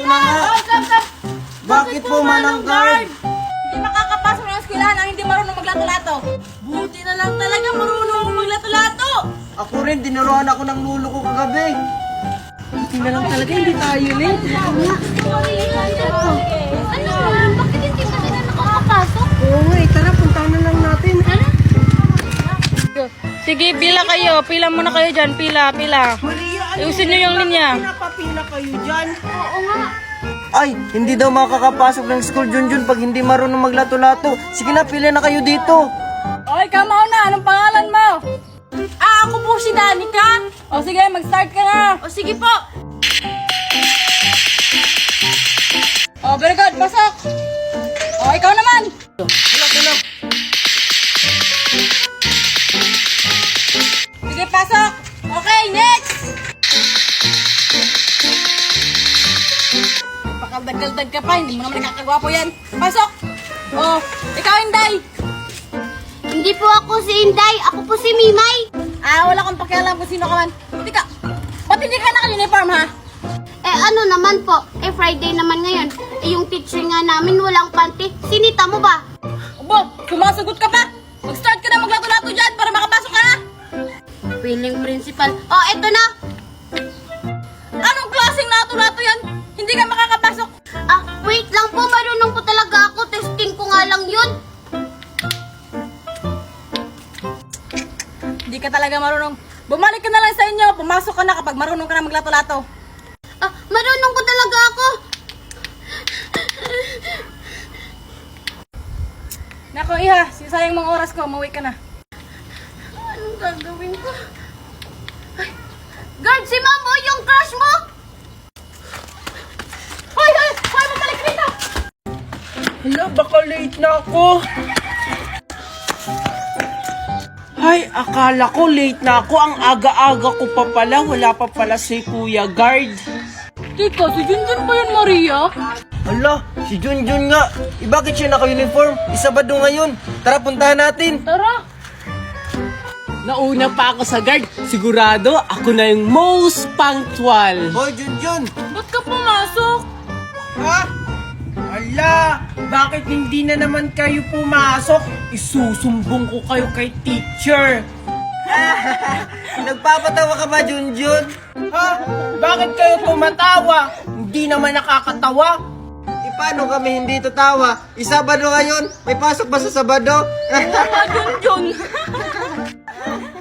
na nga. Bakit po manang guard? Hindi makakapasok ng eskwelahan ang hindi marunong maglato-lato. Buti na lang talaga marunong maglato-lato. Ako rin, dinuruan ako ng lulo ko kagabi. Buti na lang talaga hindi tayo late. Ano? Bakit hindi pa sila nakakapasok? Oo nga, tara, puntahan na lang natin. Sige, pila kayo. Pila muna kayo dyan. Pila. Maria, Ayusin nyo yung linya. Pinapapila kayo dyan. Oo nga. Ay, hindi daw makakapasok ng school, Junjun, pag hindi marunong maglato-lato. Sige na, pili na kayo dito. Okay, kamaw na. Anong pangalan mo? Ako po si Danica. O sige, mag-start ka na. O sige po. O, very good. Pasok. O, ikaw naman. Wala. Sige, pasok. Okay, next. Pakaldagdag ka pa. Hindi mo naman nakakagwapo yan. Pasok. O, ikaw, Inday. Hindi po ako si Inday. Ako po si Mimay. Wala kang pakialam kung sino ka man. Tika, ba't hindi ka naka-uniform, ha? Ano naman po? Friday naman ngayon. Yung teacher nga namin walang panty. Sinita mo ba? Obo, sumasagot ka pa. Mag-start ka na maglato-lato dyan para makapasok ka na. Feeling principal. Eto na. Anong klaseng lato-lato yan? Hindi ka makakapasok. Wait lang po. Marunong po talaga ako. Testing ko nga lang yun. Hindi ka talaga marunong. Bumalik ka na lang sa inyo. Pumasok ka na kapag marunong ka na maglato-lato. Marunong ko talaga ako. Nako, Iha. Sayang mga oras ko. Umuwi ka na. Anong gagawin ko? Ay, guard, si Mamo, yung crush mo! Hoy! Bumalik dito! Hala, baka late na ako. Ay, akala ko late na ako. Ang aga-aga ko pa pala. Wala pa pala si Kuya Guard. Teka, si Junjun ba yan, Maria? Hala, si Junjun nga. Bakit siya naka-uniform? Isabado ngayon. Tara, puntahan natin. Tara! Nauna pa ako sa guard. Sigurado, ako na yung most punctual. Hoy, Junjun! Ba't ka pumasok? Ha? Hala, bakit hindi na naman kayo pumasok? Isusumbong ko kayo kay teacher. Nagpapatawa ka ba, Junjun? Ha? Bakit kayo tumatawa? Hindi naman nakakatawa. Paano kami hindi tatawa? Isabado ngayon? May pasok ba sa Sabado? Junjun!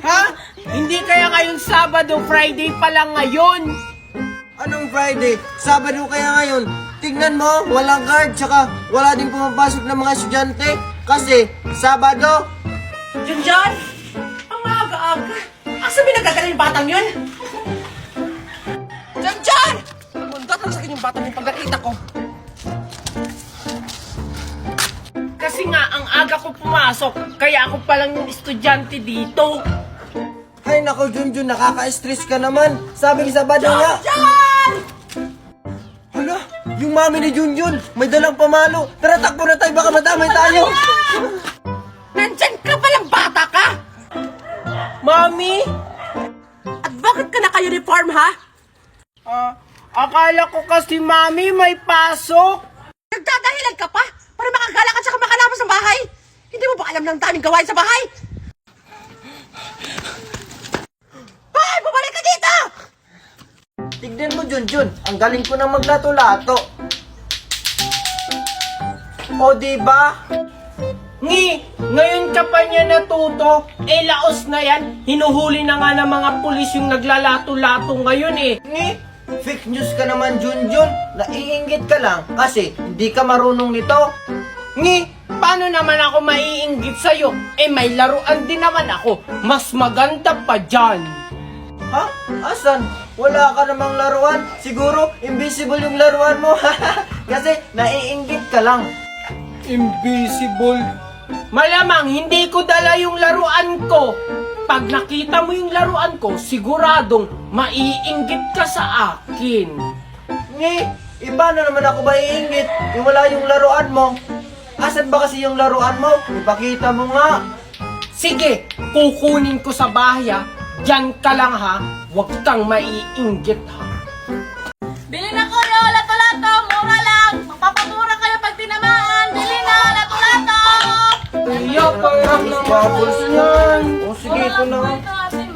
Ha? Hindi kaya ngayong Sabado, Friday pa lang ngayon. Anong Friday? Sabado kaya ngayon? Tignan mo, walang guard, tsaka wala din pumapasok ng mga estudyante. Kasi, Sabado. Junjun! Ang aga-aga. Asa may nagkagaling yung batang yun? Junjun! Mundat lang sa akin yung batang yung pagkakita ko. Kasi nga, ang aga ko pumasok, kaya ako palang yung estudyante dito. Ay nako, Junjun, nakaka-stress ka naman. Sabing Sabado nga. Junjun! Hala, yung mami ni Junjun, may dalang pamalo. Tara, takbo na tayo, baka madamay tayo. Nandyan ka palang bata ka! Mami? At bakit ka naka-uniform, ha? Akala ko kasi mami may pasok. Nagdadahilan ka pa para makagala ka tsaka makalabas ng bahay. Hindi mo ba alam ng daming gawain sa bahay? Hoy! Bumalik ka dito! Tignan mo, Junjun, ang galing ko nang maglato-lato. O, diba? Ngayon ka pa niya natuto. Laos na yan. Hinuhuli na nga ng mga pulis yung naglalato-lato ngayon eh. Fake news ka naman, Junjun. Naiinggit ka lang kasi hindi ka marunong nito. Paano naman ako maiinggit sa'yo? May laruan din naman ako. Mas maganda pa dyan. Ha? Asan? Wala ka namang laruan? Siguro, invisible yung laruan mo. Kasi, naiinggit ka lang. Invisible? Malamang hindi ko dala yung laruan ko. Pag nakita mo yung laruan ko, siguradong maiinggit ka sa akin. Iba na naman ako maiinggit. Yung wala yung laruan mo. Asan ba kasi yung laruan mo? Ipakita mo nga. Sige, kukunin ko sa bahay ha. Diyan ka lang ha. Huwag kang maiinggit ha. Bili na ko yung lato-lato! pera naman Bubbles yan. O sige, ito na.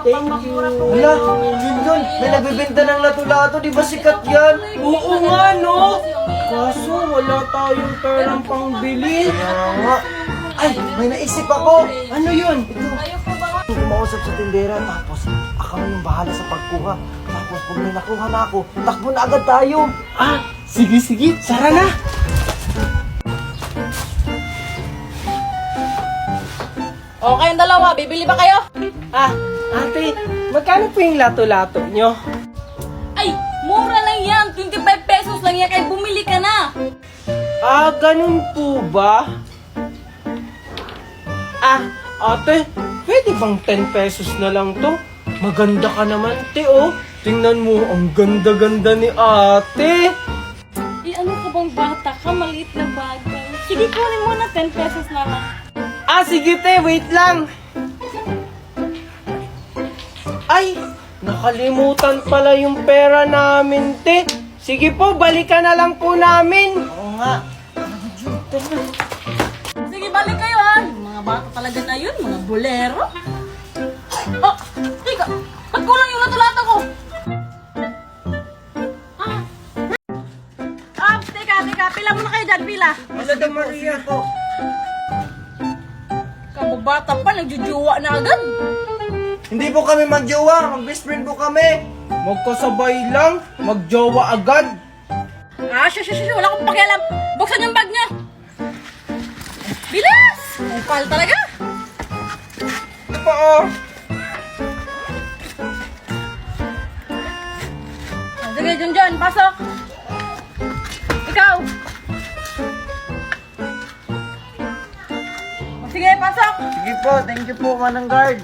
Thank you. Hala, Junjun, may nagbibenta ng lato-lato, di ba sikat yan? Oo nga, no? Kaso wala tayong perang pangbili. Kaya nga. Ay, may naisip ako. Ano yun? Kumausap sa tindera, tapos ako yung bahala sa pagkuha. Tapos kung may nakuha na ako, takbo na agad tayo. Ah, sige, sara na. O, kayong dalawa, bibili ba kayo? Ah, ate, magkano po yung lato-lato nyo? Ay, mura lang yan. 25 pesos lang yan, kaya bumili ka na. Ah, ganun po ba? Ah, ate, pwede bang 10 pesos na lang to? Maganda ka naman, te, oh. Tingnan mo, ang ganda-ganda ni ate. Ano ka bang bata ka? Maliit na bagay. Sige, kunin mo na 10 pesos na lang. Ah, sige, te, wait lang. Ay, nakalimutan pala yung pera namin, te. Sige po, balikan na lang po namin. Oo nga. Sige, balik kayo ha. Yung mga bata talaga na yun, mga bolero. Oh, teka, ba't kulang yung lato-lato ko? Teka, pila muna kayo dyan, pila. Wala de Maria po. Kababata pa, nagjujuwa na agad. Hindi po kami magjowa, mag-best friend po kami. Magkasabay lang, magjowa agad. Wala akong pakialam. Buksan yung bag niya. Bilis! Upal talaga. Ito pa, oh. Sige, Junjun, pasok. Ikaw. Sige, pasok. Sige po, thank you po, Manang Guard.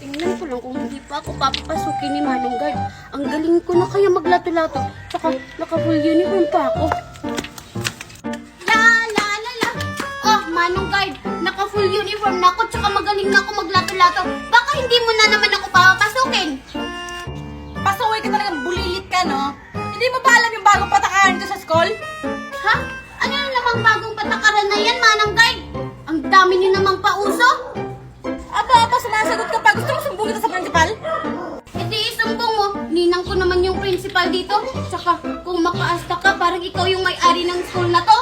Tingnan ko lang kung hindi pa ako papapasukin ni Manong Guard. Ang galing ko na kaya maglato-lato. Tsaka naka-full uniform pa ako. La! Oh, Manong Guard, naka-full uniform na ako tsaka magaling na ako maglato-lato. Baka hindi mo na naman ako papapasukin. Pasaway ka talagang bulilit ka, no? Hindi mo ba alam yung bagong patakaran ko sa school? Ha? Ano na namang bagong patakaran na yan, Manong Guard? Ang dami niyo namang pauso. Aba, sumasagot ka pa. Gusto mo sumbong kita sa principal? E di isumbong mo, ninang ko naman yung principal dito. Tsaka kung makaasta ka, parang ikaw yung may-ari ng school na to.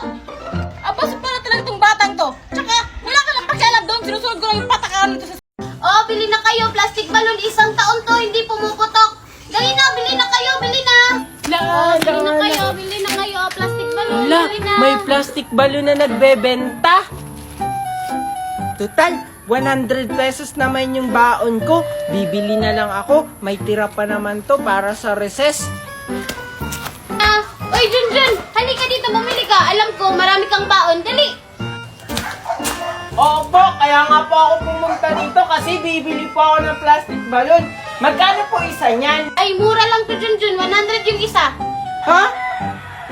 Aba, para talaga tong batang to. Tsaka, wala ka lang pakialam doon. Sinusunod ko lang yung patakaran ko sa school. Oh, bili na kayo, plastic balloon. Isang taon to, hindi pumuputok. Dali na, bili na kayo, bili na. Oh, bili na kayo, plastic balloon, Wala, bili na. may plastic balloon na nagbebenta. Total, 100 pesos naman yung baon ko. Bibili na lang ako. May tira pa naman to para sa recess. Oy, Junjun, halika dito, bumili ka. Alam ko, marami kang baon. Dali. Opo, kaya nga po ako pumunta dito kasi bibili po ako ng plastic balloon. Magkano po isa niyan? Ay, mura lang to, Junjun. 100 yung isa. Ha?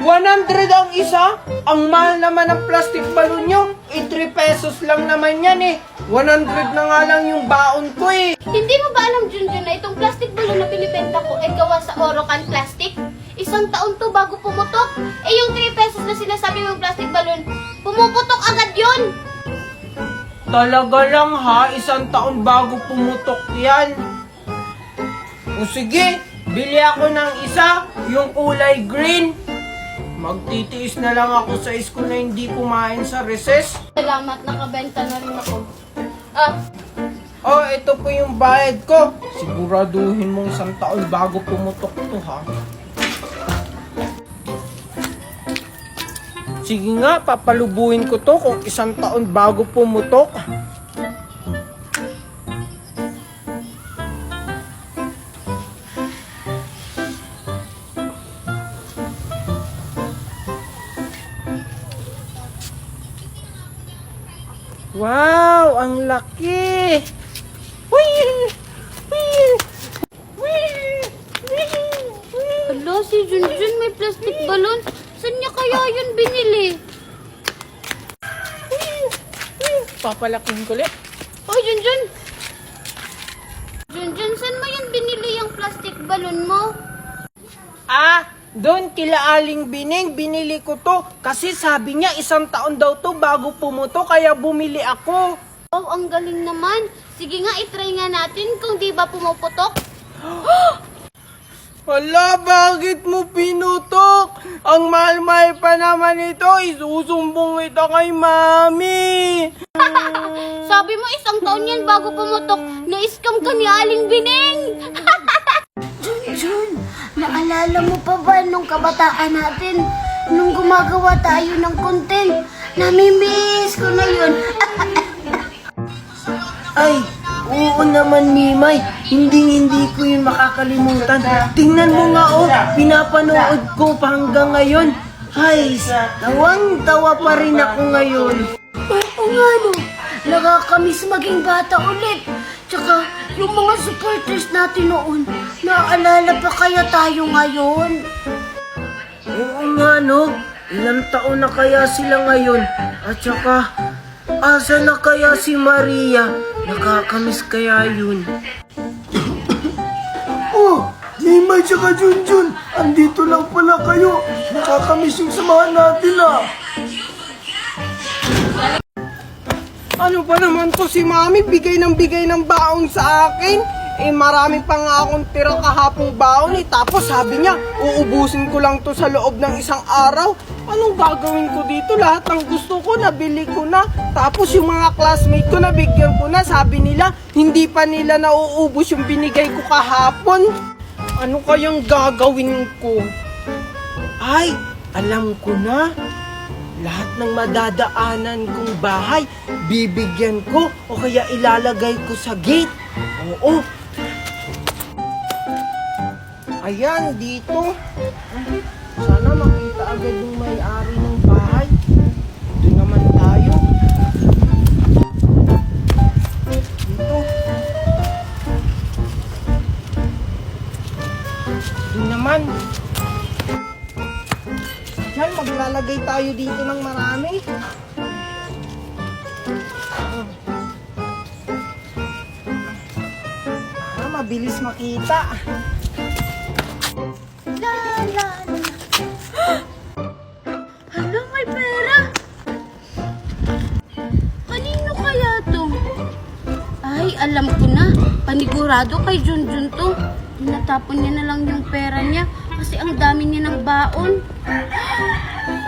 100 ang isa? Ang mahal naman ng plastic balloon nyo. 3 pesos lang naman yan eh. 100 na nga lang yung baon ko eh. Hindi mo ba alam, Junjun, na itong plastic balloon na binibenta ko ay gawa sa Orocan plastic? Isang taon to bago pumutok. Eh, yung 3 pesos na sinasabi mong plastic balloon, pumuputok agad yun. Talaga lang ha, isang taon bago pumutok yan. O sige, bili ako ng isa, yung kulay green. Magtitiis na lang ako sa school na hindi kumain sa recess. Salamat, nakabenta na rin ako. Oh, ito po yung bayad ko. Siguraduhin mong isang taon bago pumutok to ha. Sige nga, papalubuhin ko to kung isang taon bago pumutok. Wow, ang laki! Hala, si Junjun may plastic balloon. Saan niya kaya yun binili? Papalaking kulit. Hoy, Junjun! Junjun, saan mo yan binili yung plastic balloon mo? Ah, Doon kila Aling Bining, binili ko to. Kasi sabi niya 1 taon daw to bago pumutok, kaya bumili ako. Oh, ang galing naman. Sige nga, itry nga natin kung di ba pumuputok. Hala, bakit mo pinutok? Ang mahal-mahal pa naman ito, isusumbong kita kay Mami. Sabi mo 1 taon yan bago pumutok. Na-scam ka ni Aling Bining. Jun, naalala mo pa ba nung kabataan natin? Nung gumagawa tayo ng content? Namimiss ko na yun. Ay, oo naman, Mimay. Hindi ko yun makakalimutan. Tingnan mo nga, oh, pinapanood ko pa hanggang ngayon. Ay, tawang-tawa pa rin ako ngayon. Oo nga no, nakakamiss maging bata ulit. Tsaka, yung mga supporters natin noon, naaalala pa kaya tayo ngayon? Oo nga, no? Ilang taon na kaya sila ngayon? At saka, asa na kaya si Maria? Nakakamiss kaya yun? Oh, Mimay tsaka Junjun, andito lang pala kayo. Nakakamiss yung samahan natin ah. Ano ba naman to si Mami? Bigay ng baon sa akin. Eh marami pa nga akong tira kahapong baon eh. Tapos sabi niya, uubusin ko lang to sa loob ng 1 araw. Anong gagawin ko dito? Lahat ng gusto ko, nabili ko na. Tapos yung mga classmate ko, nabigyan ko na. Sabi nila, hindi pa nila nauubos yung binigay ko kahapon. Ano kayang gagawin ko? Ay, alam ko na. Lahat ng madadaanan kong bahay, bibigyan ko o kaya ilalagay ko sa gate. Oo. Ayan, dito. Sana makita agad yung may-ari ng bahay. Dito naman tayo. Dito. Dito naman. Diyan, maglalagay tayo dito ng marami. Mabilis makita. Hala, may pera. Kanino kaya to? Ay, alam ko na. Panigurado kay Junjun to. Tinatapon niya na lang yung pera niya kasi ang dami niya ng baon.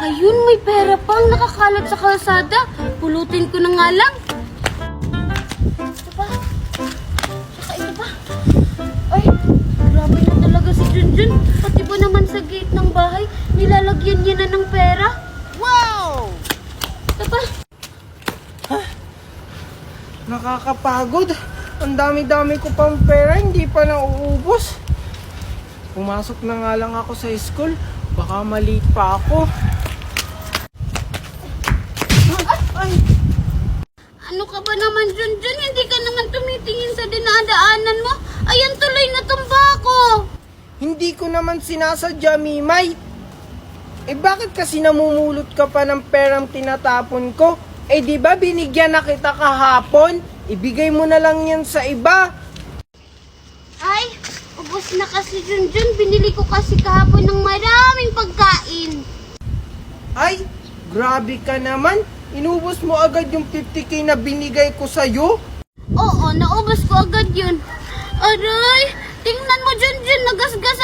Ayun, may pera pang nakakalat sa kalsada. Pulutin ko na nga lang. Ito pa. Saka ito pa. Ay, grabe na talaga si Junjun. Pati ba naman sa gate ng bahay, nilalagyan niya na ng pera? Wow! Ito pa. Nakakapagod. Ang dami-dami ko pang pera, hindi pa nauubos. Pumasok na nga lang ako sa school. Baka mali pa ako. Ay! Ano ka ba naman, Junjun? Hindi ka naman tumitingin sa dinadaanan mo. Ayan, tuloy na tumba ko. Hindi ko naman sinasadya, Mimay. Eh bakit kasi namumulot ka pa ng perang tinatapon ko? Eh di ba binigyan na kita kahapon? Ibigay mo na lang yan sa iba. Ay, ubos na kasi, Junjun. Binili ko kasi kahapon ng maraming pagkain. Ay, grabe ka naman. Inubos mo agad yung 50k na binigay ko sa'yo. Oo, naubos ko agad yun. Aray, tingnan mo, Junjun. Nagasgas